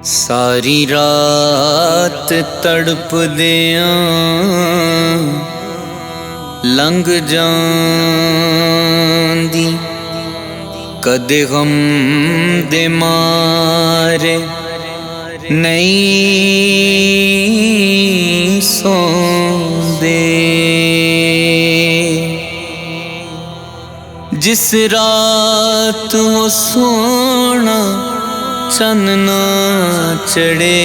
सारी रात तड़पदियां लंघ जांदी, कदे गम दे मारे नहीं सौंदे। जिस रात वो सोना चन्ना चढ़े,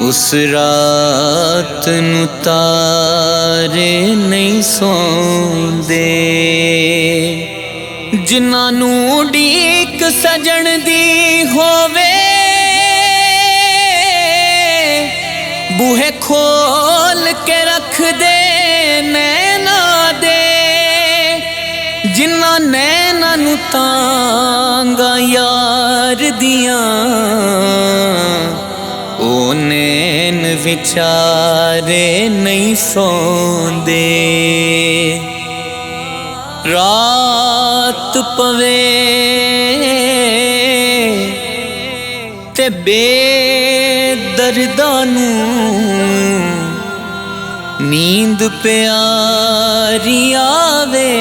उस रात नू तारे नहीं सौंदे। जिन्हां नू उड़ीक सजण दी होवे, बूहे खोल के रख दे नैना दे। जिन्हां नैना नू तांगा यार दियां, ओ नैन विचारे नहीं सौंदे। रात पवे ते बेदर्दां नू नींद प्यारी आवे।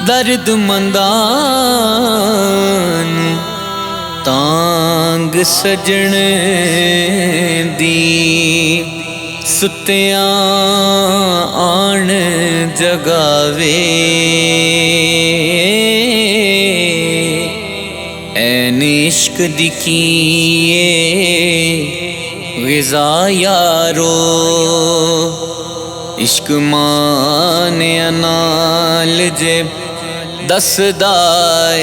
दर्द मंदां तांग सजण दी, सुत्तियां आण जगावे। ऐन इश्क दी कीए ग़िज़ा यारो, इश्क माने नाल जे दसदा ए।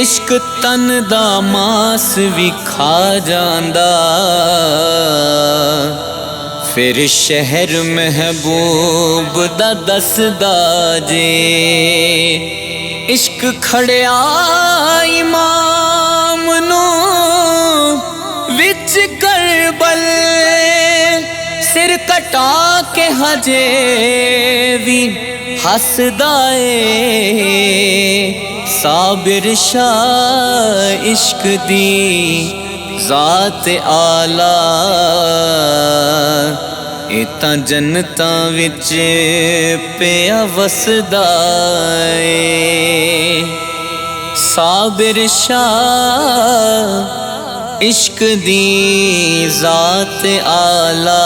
इश्क तन दा मास भी खा जांदा, फिर शहर महबूब दा दसदा जे। इश्क खड़िया इमाम नू विच करबल, सिर कटा के हजे भी हसदा ए। साबिर शाह इश्क दी ज़ात आला, इतां जन्नतां विच पिया वसदा ए। साबिर शाह इश्क दी ज़ात आला,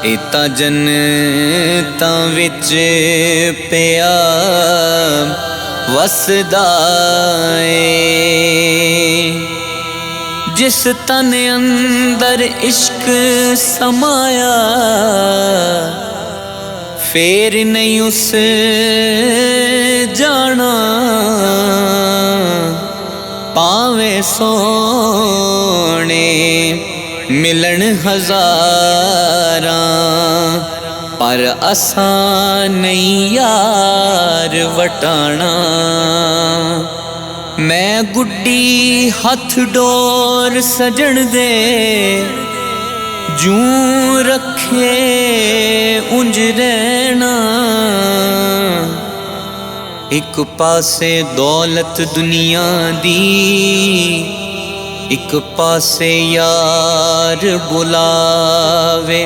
इतां जन्नतां विच पिया वसदा ए। जिस तन अंदर इश्क समाया, फेर नहीं उस जाना। पावे सोने मिलन हज़ारां, पर असां नहीं यार वटाना। मैं गुड्डी हथ डोर सजण दे, जूं रखे उंज रहना। एक पासे दौलत दुनिया दी, एक पासे यार बुलावे।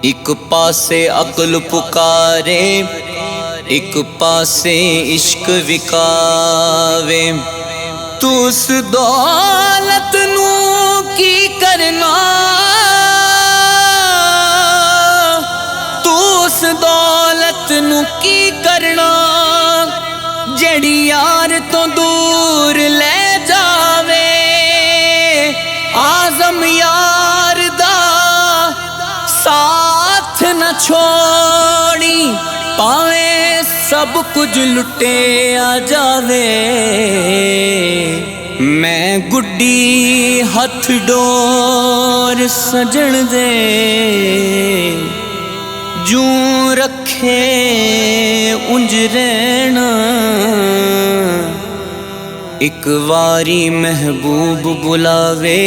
एक पासे अकल पुकारे, एक पासे इश्क विकावे। तू उस दौलत नू की करना, तू उस दौलत नू की करना, जड़ी यार तो दूर ले जावे। आज़म यार दा साथ न छोड़ी, पावे सब कुछ लुटे आ जावे। मैं गुड्डी हथ डोर सजण दे जूं रखे उंज रहना। एक वारी महबूब बुलावे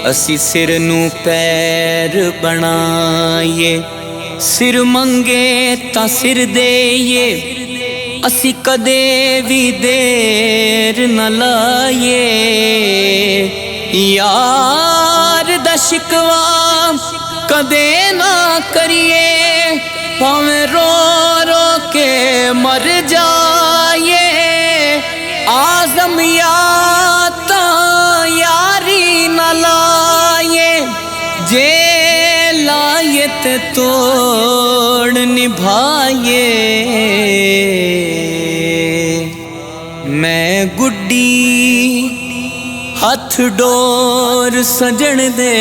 असी सिर नू पैर बनाइए। सिर मंगे ता सिर देइए असी कदे भी देर न लाइए। यार दा शिकवा कदे ना करिए भावें रो रो के मर जाइए। आज़म याता यारी न लाइए जे लाइए ते तोड़ निभाइए। मैं गुड्डी हथ डोर सजण दे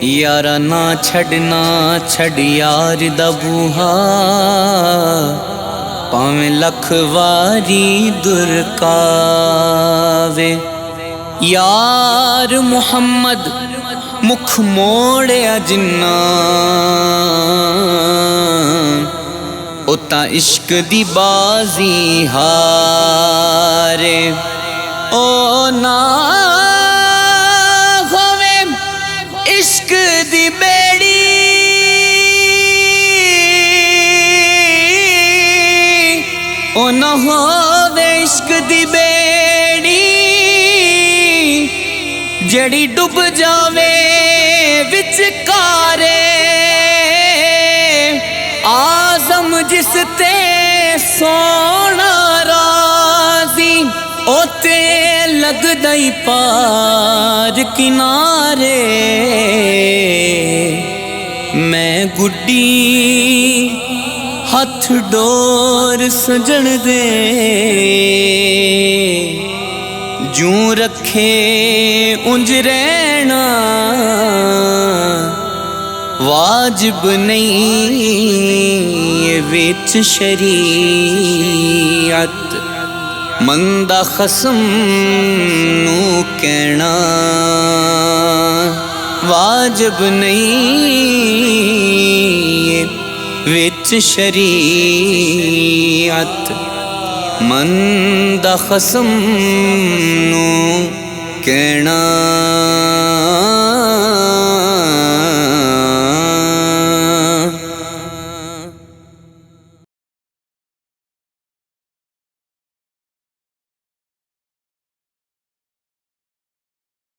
यारा ना छड़ना छड़ यार दा बूहा भावें लख वारी दुरकावे। यार मुहम्मद मुख मोड़िया जिन्ना उता इश्क दी बाजी हारे। ओ ना होवे इश्क दी बेड़ी ओ ना होवे इश्क दी बेड़ी जड़ी डुब जावे विचकारे। आज़म जिस ते सोना राजी ओते लगदा ही पार किनारे। मैं गुड्डी हथ डोर सजण दे जूं रखे उंज रहना। वाजिब नहीं विच शरीयत मंदा खसम नू कहना। वाजिब नहीं विच शरीयत मंदा खसम नू कहना।